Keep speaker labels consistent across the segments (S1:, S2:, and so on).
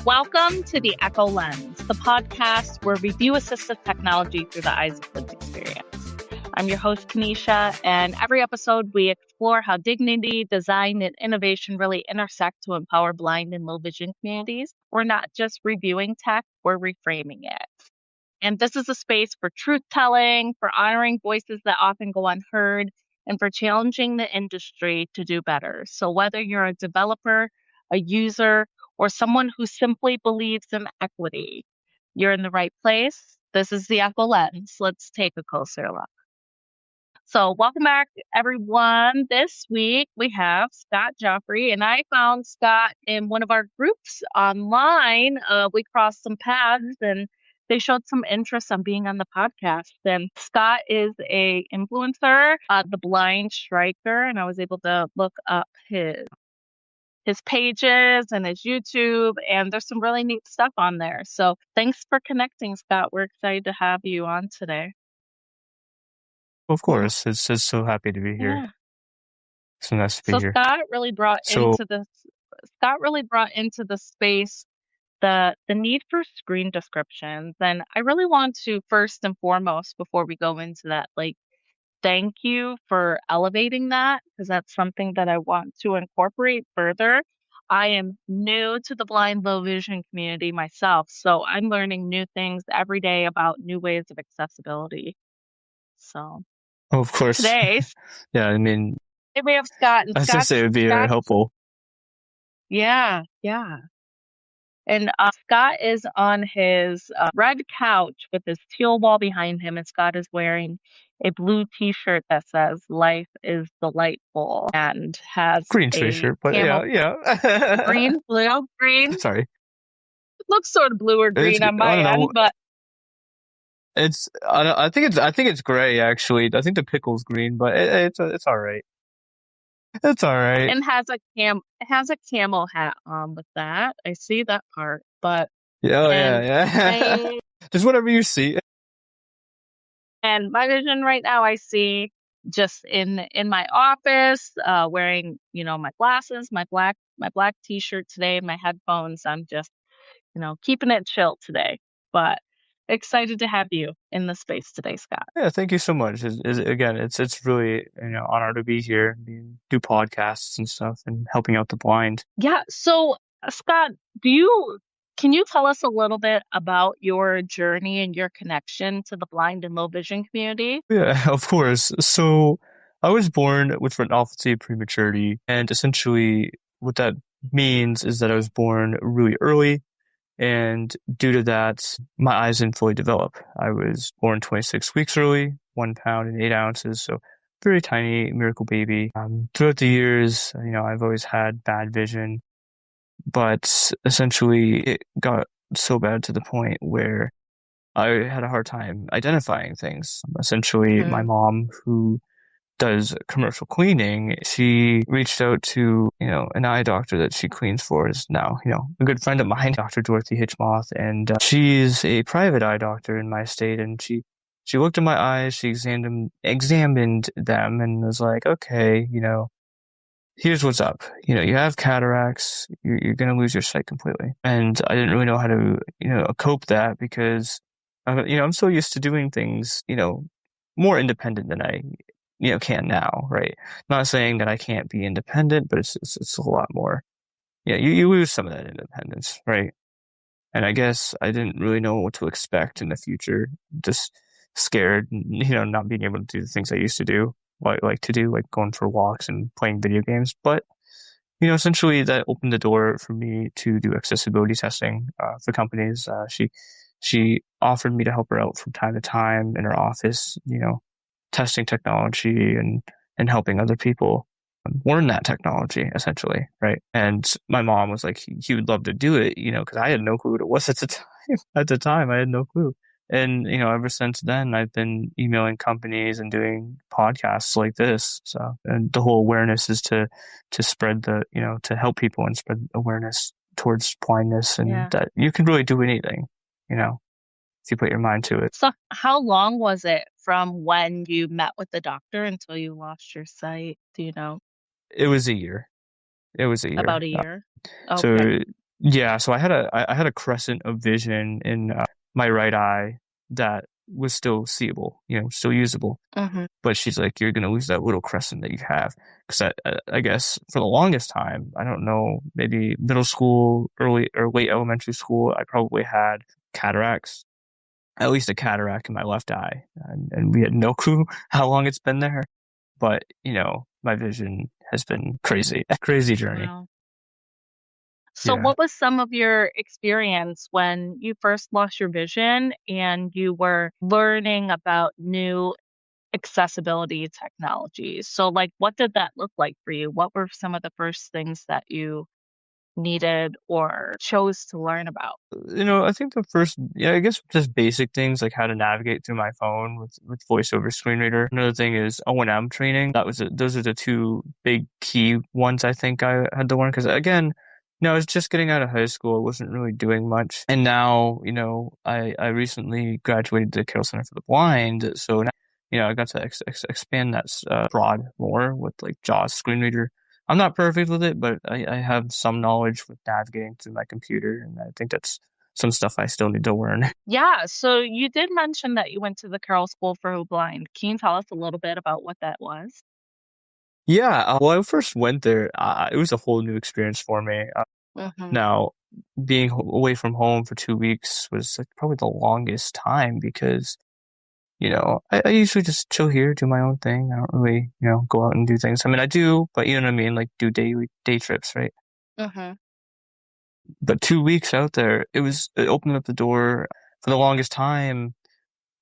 S1: Welcome to the EKO Lens, the podcast where we view assistive technology through the eyes of lived experience. I'm your host, Kenisha, and every episode we explore how dignity, design, and innovation really intersect to empower blind and low vision communities. We're not just reviewing tech, we're reframing it. And this is a space for truth-telling, for honoring voices that often go unheard, and for challenging the industry to do better. So whether you're a developer, a user, or someone who simply believes in equity, you're in the right place. This is the EKO Lens. Let's take a closer look. So welcome back, everyone. This week we have Scott Joffre, and I found Scott in one of our groups online. We crossed some paths, and they showed some interest on being on the podcast. And Scott is a influencer, the Blind Striker, and I was able to look up his pages and his YouTube, and there's some really neat stuff on there. So thanks for connecting, Scott. We're excited to have you on today.
S2: Of course, it's just so happy to be here.
S1: Yeah.
S2: So nice to be
S1: So
S2: here.
S1: Scott really brought into the space the need for screen descriptions. And I really want to first and foremost, before we go into that, thank you for elevating that, because that's something that I want to incorporate further. I am new to the blind low vision community myself, so I'm learning new things every day about new ways of accessibility. So
S2: Of course.
S1: today,
S2: Yeah, I mean,
S1: we have Scott, and
S2: I was gonna say it would be very helpful.
S1: Yeah. And Scott is on his red couch with his teal wall behind him, and Scott is wearing a blue T-shirt that says "Life is delightful" and has
S2: green
S1: a
S2: T-shirt, but
S1: camel
S2: yeah.
S1: green.
S2: Sorry.
S1: It looks sort of blue or green on my end, but
S2: I think it's gray actually. I think the pickle's green, but it's all right. It's all right.
S1: And has a camel hat on with that. I see that part, but
S2: yeah. Just whatever you see.
S1: And my vision right now, I see just in my office, wearing my glasses, my black T-shirt today, my headphones. I'm just keeping it chill today, but excited to have you in the space today, Scott.
S2: Yeah, thank you so much. Again, it's really honor to be here, do podcasts and stuff, and helping out the blind.
S1: Yeah. So Scott, can you tell us a little bit about your journey and your connection to the blind and low vision community?
S2: Yeah, of course. So I was born with retinopathy prematurity, and essentially what that means is that I was born really early. And due to that, my eyes didn't fully develop. I was born 26 weeks early, 1 pound and 8 ounces, so very tiny miracle baby. Throughout the years, I've always had bad vision, but essentially it got so bad to the point where I had a hard time identifying things. Essentially, my mom, who does commercial cleaning, she reached out to, an eye doctor that she cleans for, is now, a good friend of mine, Dr. Dorothy Hitchmoth, and she's a private eye doctor in my state, and she looked at my eyes, she examined them, and was like, okay, here's what's up. You have cataracts, you're going to lose your sight completely. And I didn't really know how to, cope that, because, I'm so used to doing things, more independent than I can now, right? Not saying that I can't be independent, but it's a lot more. Yeah, you lose some of that independence, right? And I guess I didn't really know what to expect in the future. Just scared, not being able to do the things I used to do, like going for walks and playing video games. But essentially that opened the door for me to do accessibility testing for companies. She offered me to help her out from time to time in her office, testing technology and helping other people learn that technology, essentially, right? And my mom was like, he would love to do it, because I had no clue what it was at the time. At the time, I had no clue. And, ever since then, I've been emailing companies and doing podcasts like this. So, and the whole awareness is to spread to help people and spread awareness towards blindness, and that you can really do anything, if you put your mind to it.
S1: So how long was it from when you met with the doctor until you lost your sight? Do you know?
S2: It was a year.
S1: About a year.
S2: So Yeah, so I had a crescent of vision in my right eye that was still seeable, still usable.
S1: Hmm.
S2: But she's like, you're gonna lose that little crescent that you have. Because I guess for the longest time, I don't know, maybe middle school, early or late elementary school, I probably had cataracts, at least a cataract in my left eye, and we had no clue how long it's been there. But my vision has been crazy, crazy journey.
S1: Wow. So,
S2: Yeah.
S1: what was some of your experience when you first lost your vision and you were learning about new accessibility technologies? So, like, what did that look like for you? What were some of the first things that you needed or chose to learn about?
S2: I think the first, yeah, I guess just basic things like how to navigate through my phone with voice over screen reader. Another thing is O&M training. Those are the two big key ones I think I had to learn because again, I was just getting out of high school. I wasn't really doing much. And now, I recently graduated the Carroll Center for the Blind. So now, I got to expand that broad more with like JAWS screen reader. I'm not perfect with it, but I have some knowledge with navigating through my computer, and I think that's some stuff I still need to learn.
S1: Yeah, so you did mention that you went to the Carroll School for the Blind. Can you tell us a little bit about what that was?
S2: Yeah, well, I first went there, it was a whole new experience for me.
S1: Hmm.
S2: Now, being away from home for 2 weeks was like probably the longest time because, I usually just chill here, do my own thing. I don't really, go out and do things. I mean, I do, but you know what I mean, like do daily day trips, right?
S1: Hmm.
S2: But 2 weeks out there, it opened up the door for the longest time.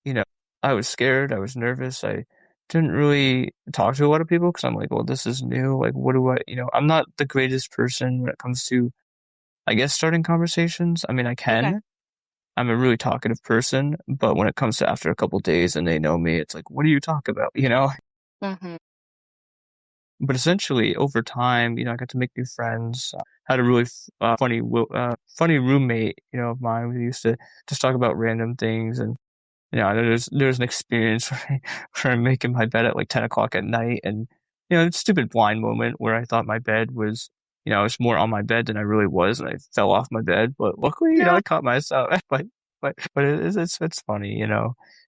S2: you know, I was scared. I was nervous. I didn't really talk to a lot of people because I'm like, well, this is new. Like, what do I'm not the greatest person when it comes to, I guess, starting conversations. I mean, I
S1: Okay.
S2: can. I'm a really talkative person, but when it comes to after a couple days and they know me, it's like, what do you talk about?
S1: Hmm.
S2: But essentially, over time, I got to make new friends. Had a really funny roommate, of mine. We used to just talk about random things and there's an experience where I'm making my bed at like 10 o'clock at night and it's a stupid blind moment where I thought my bed was I was more on my bed than I really was and I fell off my bed but luckily
S1: No.
S2: I caught myself but it's funny.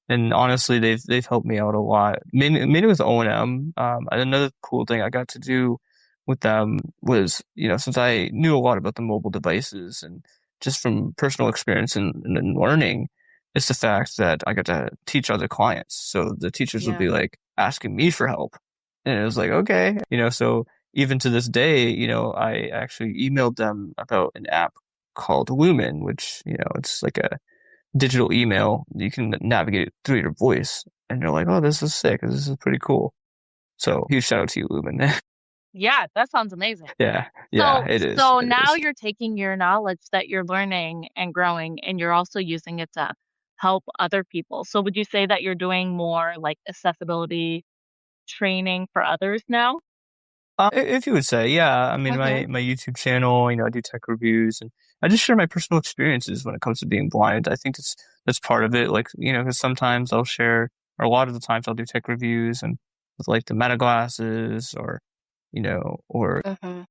S2: And honestly they've helped me out a lot mainly with O&M. And another cool thing I got to do with them was since I knew a lot about the mobile devices and just from personal experience and learning it's the fact that I got to teach other clients. So the teachers would
S1: Yeah.
S2: be like asking me for help. And it was like, okay, so even to this day, I actually emailed them about an app called Lumen, which, it's like a digital email. You can navigate it through your voice. And they're like, oh, this is sick. This is pretty cool. So huge shout out to you, Lumen.
S1: Yeah, that sounds amazing.
S2: Yeah, yeah,
S1: So
S2: it is.
S1: so
S2: It
S1: now
S2: is.
S1: you're taking your knowledge that you're learning and growing, and you're also using it to help other people. So would you say that you're doing more like accessibility training for others now?
S2: If you would say, yeah. I mean,
S1: Hmm.
S2: my YouTube channel, I do tech reviews and I just share my personal experiences when it comes to being blind. I think that's part of it. Like, because sometimes I'll share, or a lot of the times I'll do tech reviews and with like the meta glasses or
S1: Hmm.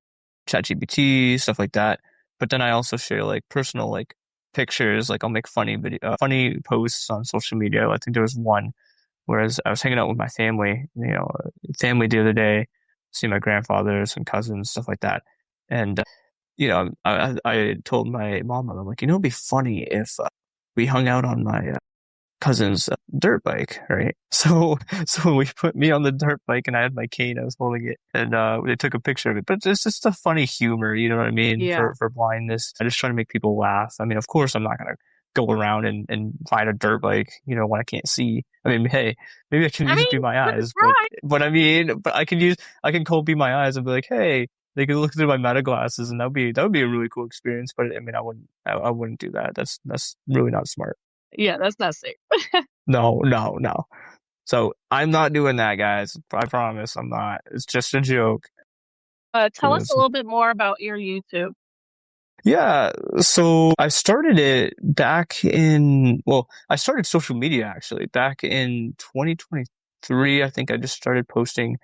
S2: ChatGPT, stuff like that. But then I also share like personal like pictures, like I'll make funny posts on social media. I think there was one whereas I was hanging out with my family the other day, see my grandfathers and cousins, stuff like that. And, I told my mom, I'm like, it'd be funny if we hung out on my cousin's dirt bike, right? So we put me on the dirt bike and I had my cane, I was holding it, and they took a picture of it. But it's just a funny humor, you know what I mean?
S1: Yeah.
S2: For blindness, I just try to make people laugh. I mean, of course, I'm not gonna go around and ride a dirt bike, when I can't see. I mean, hey, maybe I can
S1: I
S2: use it
S1: mean,
S2: be my
S1: you could
S2: eyes, but
S1: try.
S2: but I can call it be my eyes and be like, hey. They could look through my meta glasses, and that would be a really cool experience. But I mean, I wouldn't do that. That's really not smart.
S1: Yeah, that's not safe.
S2: No, no, no. So I'm not doing that, guys. I promise I'm not. It's just a joke.
S1: Tell us a
S2: 'Cause-
S1: little bit more about your YouTube.
S2: yeah, so I started it I started social media actually back in 2023. I think I just started posting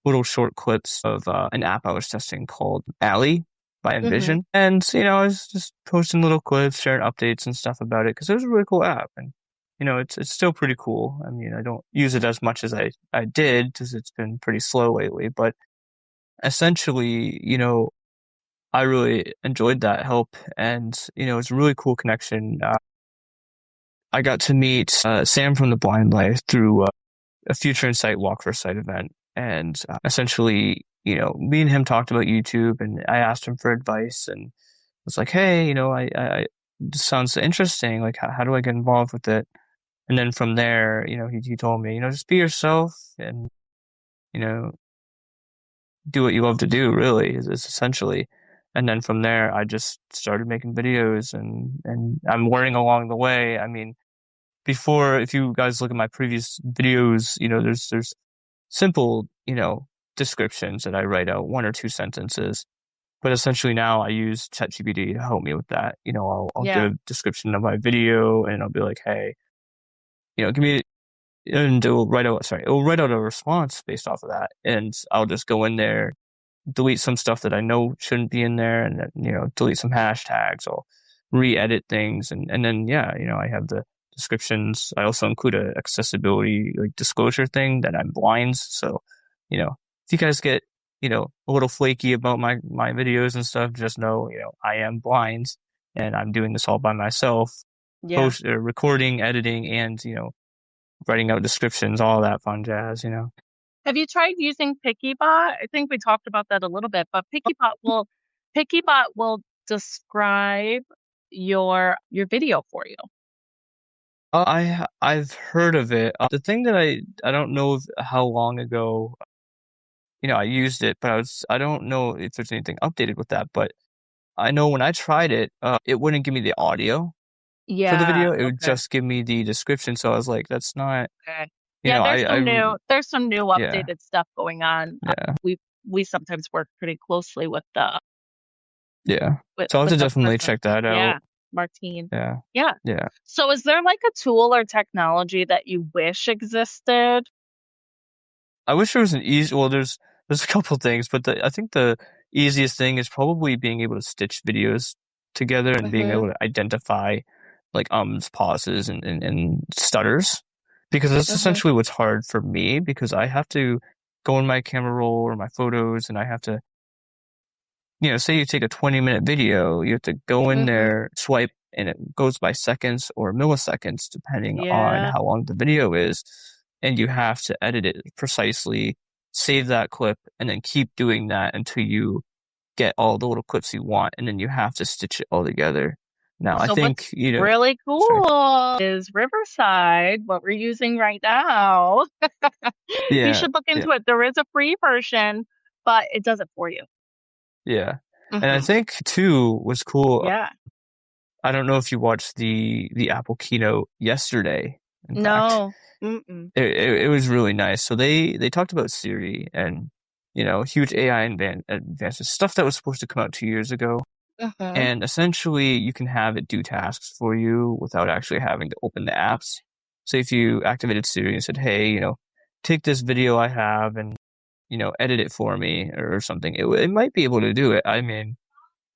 S2: little short clips of an app I was testing called Ally. by
S1: Mm-hmm.
S2: Envision. And, I was just posting little clips, sharing updates and stuff about it because it was a really cool app. And, it's still pretty cool. I mean, I don't use it as much as I did because it's been pretty slow lately, but essentially, I really enjoyed that help. And, it's a really cool connection. I got to meet Sam from The Blind Life through a Future Insight Walk for Sight event. And essentially, me and him talked about YouTube, and I asked him for advice and was like, hey, this sounds interesting. Like, how do I get involved with it? And then from there, he told me, just be yourself and, you know, do what you love to do, really, is essentially. And then from there, I just started making videos and I'm learning along the way. I mean, before, if you guys look at my previous videos, there's simple, descriptions that I write out, one or two sentences. But essentially now I use ChatGPT to help me with that. I'll give
S1: Yeah.
S2: a description of my video and I'll be like, hey, give me, and it will write out a response based off of that. And I'll just go in there, delete some stuff that I know shouldn't be in there, and then, delete some hashtags. I'll re-edit things, and then yeah, I have the descriptions. I also include a accessibility like disclosure thing that I'm blind, so if you guys get a little flaky about my videos and stuff, just know I am blind and I'm doing this all by myself,
S1: Yeah.
S2: recording, editing, and writing out descriptions, all that fun jazz.
S1: Have you tried using PickyBot? I think we talked about that a little bit, but PickyBot will describe your video for you.
S2: I've heard of it. The thing that I don't know how long ago I used it, but I don't know if there's anything updated with that. But I know when I tried it, it wouldn't give me the audio for the
S1: Yeah.
S2: video. It would
S1: Okay.
S2: just give me the description. So I was like, that's not,
S1: Okay. Yeah, there's some new
S2: yeah,
S1: updated stuff going on.
S2: yeah,
S1: We sometimes work pretty closely with the
S2: yeah.
S1: with
S2: So I'll have
S1: with
S2: to
S1: the
S2: definitely
S1: person.
S2: check that
S1: Yeah,
S2: out.
S1: Martine.
S2: Yeah,
S1: Yeah.
S2: yeah.
S1: So is there like a tool or technology that you wish existed?
S2: I wish there was an easy. Well, there's a couple things, but I think the easiest thing is probably being able to stitch videos together and being
S1: Mm-hmm.
S2: able to identify like pauses, and stutters, because that's
S1: Mm-hmm.
S2: essentially what's hard for me because I have to go in my camera roll or my photos and I have to say you take a 20-minute video, you have to go in
S1: Mm-hmm.
S2: there, swipe, and it goes by seconds or milliseconds, depending on
S1: Yeah.
S2: how long the video is. And you have to edit it precisely, save that clip, and then keep doing that until you get all the little clips you want. And then you have to stitch it all together. Now, I
S1: So
S2: think,
S1: what's really
S2: sorry.
S1: cool is Riverside, what we're using right now. You
S2: Yeah,
S1: should look
S2: yeah,
S1: into it. There is a free version, but it does it for you.
S2: yeah. And I
S1: Mm-hmm.
S2: think, too, was cool.
S1: Yeah.
S2: I don't know if you watched the Apple keynote yesterday, in fact.
S1: No. Mm-mm.
S2: It was really nice. So they talked about Siri and huge AI advances, stuff that was supposed to come out 2 years ago.
S1: Mm-hmm.
S2: And essentially, you can have it do tasks for you without actually having to open the apps. So if you activated Siri and said, "Hey, take this video I have and edit it for me" or something, it might be able to do it. I mean,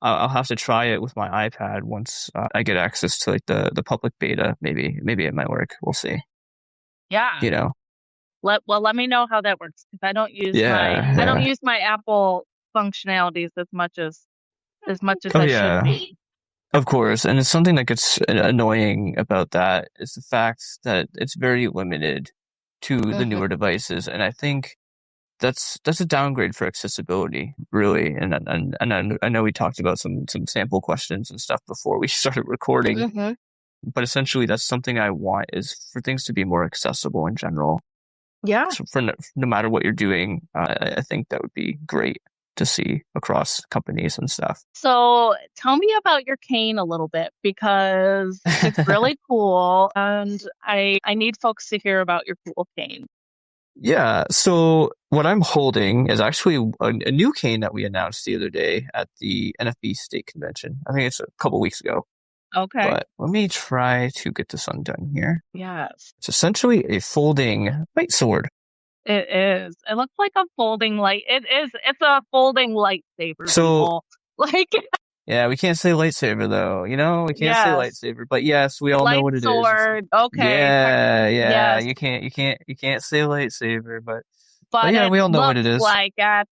S2: I'll have to try it with my iPad once I get access to like the public beta. Maybe it might work. We'll see.
S1: Yeah.
S2: You know.
S1: Let me know how that works because
S2: Yeah,
S1: I don't
S2: yeah.
S1: use my Apple functionalities as much as
S2: Oh
S1: I should
S2: yeah,
S1: be.
S2: of course. And it's something that gets annoying about that is the fact that it's very limited to the
S1: Mm-hmm.
S2: newer devices, and I think that's a downgrade for accessibility, really. And I know we talked about some sample questions and stuff before we started recording,
S1: Mm-hmm.
S2: but essentially that's something I want is for things to be more accessible in general.
S1: Yeah.
S2: So for no matter what you're doing, I think that would be great to see across companies and stuff.
S1: So tell me about your cane a little bit because it's really cool and I need folks to hear about your cool cane.
S2: Yeah, so what I'm holding is actually a new cane that we announced the other day at the NFB State Convention. I think it's a couple weeks ago.
S1: Okay.
S2: But let me try to get this undone here.
S1: Yes,
S2: It's essentially a folding light sword.
S1: it is. It looks like a folding light. It's a folding lightsaber,
S2: So
S1: people. Like,
S2: Yeah, we can't say lightsaber though, we can't say
S1: yes,
S2: lightsaber, but yes, we all know
S1: light
S2: what it is.
S1: sword. Okay,
S2: Yeah,
S1: yes,
S2: you can't say lightsaber, but
S1: but
S2: yeah,
S1: it
S2: we all know what it
S1: looks
S2: is.
S1: like it.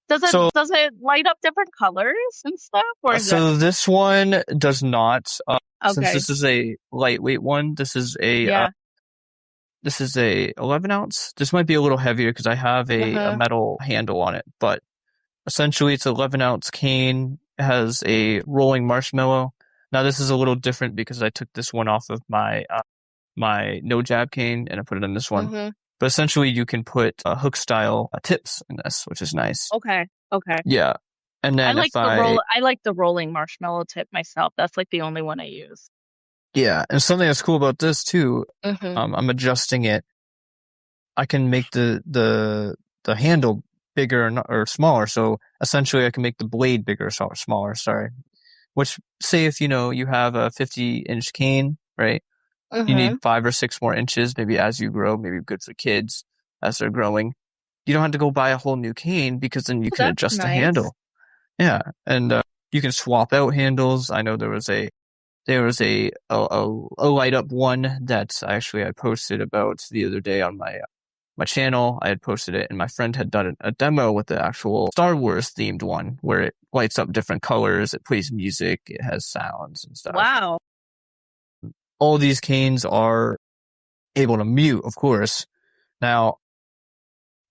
S1: Does it
S2: So,
S1: does it light up different colors and stuff, or is it
S2: so this one does not, since
S1: okay?
S2: this is a lightweight one,
S1: Yeah.
S2: this is a 11 ounce. This might be a little heavier because I have a
S1: Uh-huh.
S2: metal handle on it, but essentially it's an 11-ounce cane. It has a rolling marshmallow. Now this is a little different because I took this one off of my no jab cane and I put it in this one.
S1: Mm-hmm.
S2: But essentially you can put hook style tips in this, which is nice.
S1: Okay. Okay.
S2: Yeah. And then if
S1: I like the rolling marshmallow tip myself. That's like the only one I use.
S2: yeah, and something that's cool about this too,
S1: Mm-hmm.
S2: I'm adjusting it. I can make the handle bigger or smaller. So essentially I can make the blade bigger or smaller, sorry. Which say if you have a 50-inch cane, right? You
S1: Mm-hmm.
S2: need 5 or 6 more inches, maybe as you grow, maybe good for kids as they're growing. You don't have to go buy a whole new cane because then you
S1: Oh,
S2: can
S1: that's
S2: adjust the
S1: nice.
S2: handle. Yeah, and you can swap out handles. I know there was a light up one that actually I posted about the other day on my channel. I had posted it, and my friend had done a demo with the actual Star Wars themed one where it lights up different colors, it plays music, it has sounds and stuff.
S1: Wow.
S2: All these canes are able to mute, of course. Now,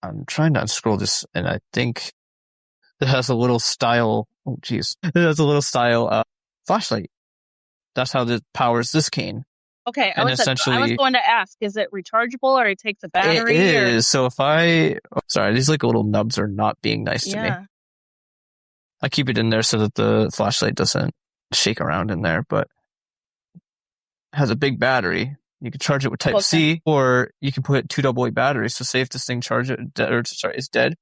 S2: I'm trying to unscroll this, and I think it has a little style. Oh, geez. It has a little style flashlight. That's how it powers this cane.
S1: Okay,
S2: And
S1: I was
S2: essentially,
S1: going to ask, is it rechargeable or it takes a
S2: it
S1: battery or
S2: is. So sorry, these like little nubs are not being nice to me.
S1: yeah.
S2: I keep it in there so that the flashlight doesn't shake around in there, but it has a big battery. You can charge it with Type
S1: Okay.
S2: C, or you can put two AA batteries. So say if this thing is dead,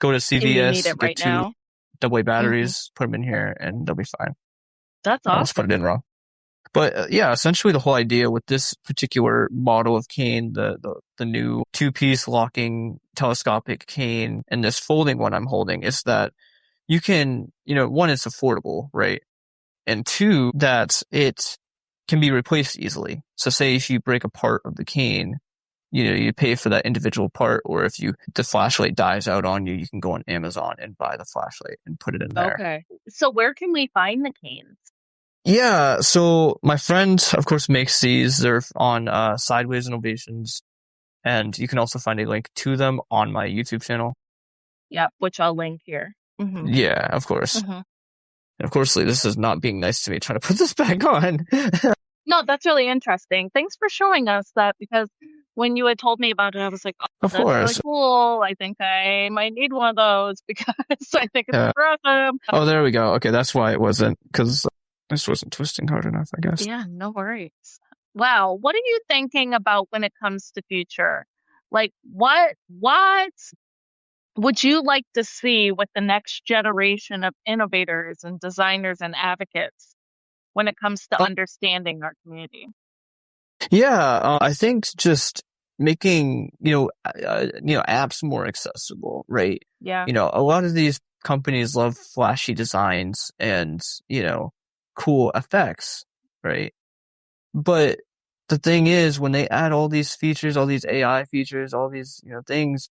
S2: go to
S1: And you need
S2: CVS,
S1: it
S2: get
S1: right
S2: two
S1: now.
S2: AA
S1: Mm-hmm.
S2: batteries, put them in here, and they'll be fine.
S1: That's
S2: I almost put it
S1: awesome.
S2: in wrong. But yeah, essentially the whole idea with this particular model of cane, the new two-piece locking telescopic cane, and this folding one I'm holding is that you can, one, it's affordable, right? And two, that it can be replaced easily. So say if you break a part of the cane, you pay for that individual part, or if the flashlight dies out on you, you can go on Amazon and buy the flashlight and put it in there.
S1: Okay. So where can we find the canes?
S2: Yeah, so my friend, of course, makes these. They're on Sideways Innovations, and you can also find a link to them on my YouTube channel.
S1: Yep, which I'll link here. Mm-hmm.
S2: Yeah, of course.
S1: Mm-hmm.
S2: And of course, this is not being nice to me trying to put this back on.
S1: No, that's really interesting. Thanks for showing us that because when you had told me about it, I was like, oh,
S2: Of
S1: that's really
S2: course.
S1: cool. I think I might need one of those because I think it's
S2: Yeah.
S1: super awesome.
S2: Oh, there we go. Okay, that's why it wasn't, because this wasn't twisting hard enough, I guess.
S1: Yeah, no worries. Wow, what are you thinking about when it comes to future? Like what would you like to see with the next generation of innovators and designers and advocates when it comes to understanding our community?
S2: Yeah, I think just making, apps more accessible, right?
S1: Yeah.
S2: A lot of these companies love flashy designs and, cool effects, right? But the thing is, when they add all these features, all these AI features, all these, things,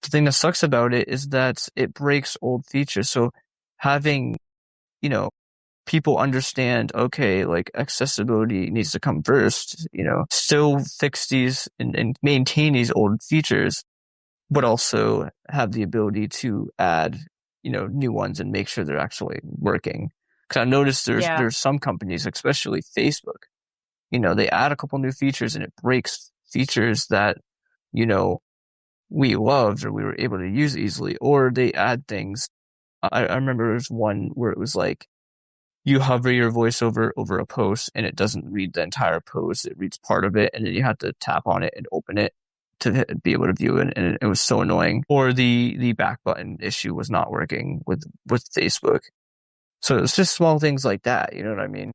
S2: the thing that sucks about it is that it breaks old features. So having, you know, people understand, okay, like accessibility needs to come first, still fix these and maintain these old features, but also have the ability to add, new ones and make sure they're actually working. Because I noticed
S1: Yeah.
S2: there's some companies, especially Facebook, they add a couple new features and it breaks features that, you know, we loved or we were able to use easily, or they add things. I remember there was one where it was like, you hover your voiceover over a post and it doesn't read the entire post. It reads part of it and then you have to tap on it and open it to be able to view it. And it was so annoying. Or the back button issue was not working with Facebook. So it's just small things like that. You know what I mean?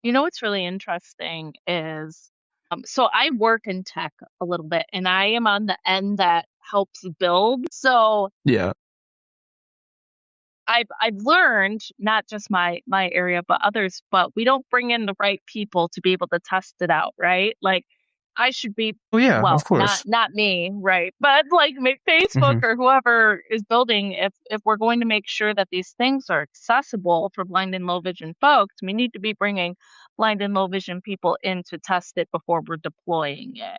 S1: You know what's really interesting is so I work in tech a little bit and I am on the end that helps build. So
S2: Yeah.
S1: I've learned, not just my area, but others, but we don't bring in the right people to be able to test it out, right? Like I should be,
S2: Oh yeah, of
S1: well,
S2: course.
S1: not me, right? But like Facebook
S2: Hmm.
S1: or whoever is building, if we're going to make sure that these things are accessible for blind and low vision folks, we need to be bringing blind and low vision people in to test it before we're deploying it.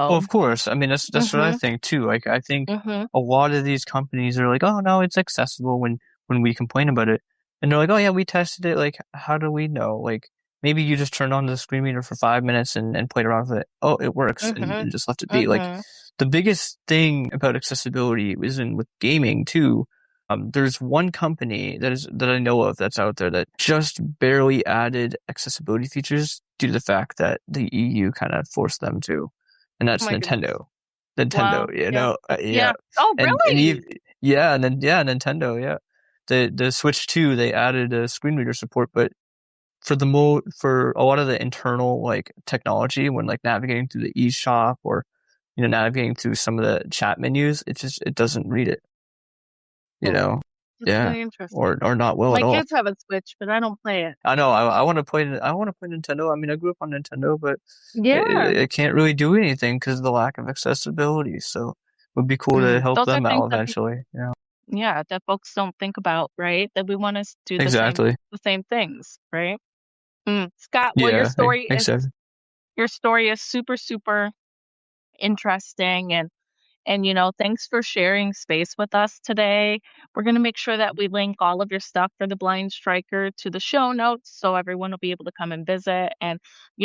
S2: Well,
S1: So,
S2: of course. I mean, that's what I
S1: mhm,
S2: think too. Like, I think
S1: mhm,
S2: a lot of these companies are like, "Oh no, it's accessible," when we complain about it, and they're like, "Oh yeah, we tested it." Like, how do we know? Like, maybe you just turned on the screen reader for 5 minutes and played around with it. Oh, it works,
S1: mhm,
S2: and just left it be. Like,
S1: mhm.
S2: the biggest thing about accessibility is in with gaming too. There's one company that I know of that's out there that just barely added accessibility features due to the fact that the EU kind of forced them to, and
S1: Oh
S2: that's
S1: my goodness.
S2: Nintendo. Nintendo,
S1: Wow. Yeah.
S2: yeah,
S1: Yeah. Oh,
S2: and
S1: really?
S2: even yeah, and then yeah, Nintendo, yeah. The Switch 2, they added a screen reader support, but for a lot of the internal like technology when like navigating through the eShop or navigating through some of the chat menus, it doesn't read it, you
S1: Oh,
S2: know.
S1: that's
S2: Yeah.
S1: really
S2: Or
S1: interesting.
S2: not well at
S1: My
S2: all.
S1: kids have a Switch, but I don't play it.
S2: I know I want to play Nintendo. I mean, I grew up on Nintendo, but
S1: Yeah.
S2: it can't really do anything because of the lack of accessibility. So it would be cool to help
S1: Those are
S2: them
S1: things
S2: out
S1: that
S2: eventually. Yeah,
S1: yeah, that folks don't think about, right? That we want to do
S2: exactly.
S1: the same things, right? Scott, well,
S2: Yeah, exactly.
S1: your story is super, super interesting, and thanks for sharing space with us today. We're going to make sure that we link all of your stuff for the Blind Striker to the show notes so everyone will be able to come and visit. And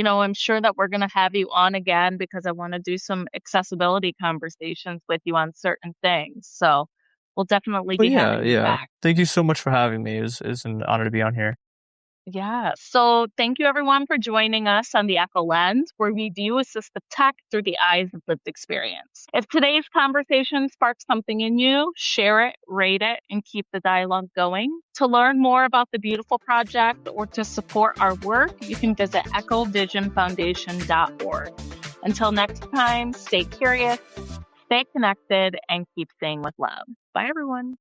S1: I'm sure that we're going to have you on again because I want to do some accessibility conversations with you on certain things. So we'll definitely
S2: Well,
S1: be
S2: yeah,
S1: having you
S2: yeah.
S1: back.
S2: Thank you so much for having me. It's an honor to be on here.
S1: Yeah. So thank you everyone for joining us on the EKO Lens, where we view assistive tech through the eyes of lived experience. If today's conversation sparks something in you, share it, rate it, and keep the dialogue going. To learn more about the beautiful project or to support our work, you can visit echovisionfoundation.org. Until next time, stay curious, stay connected, and keep seeing with love. Bye, everyone.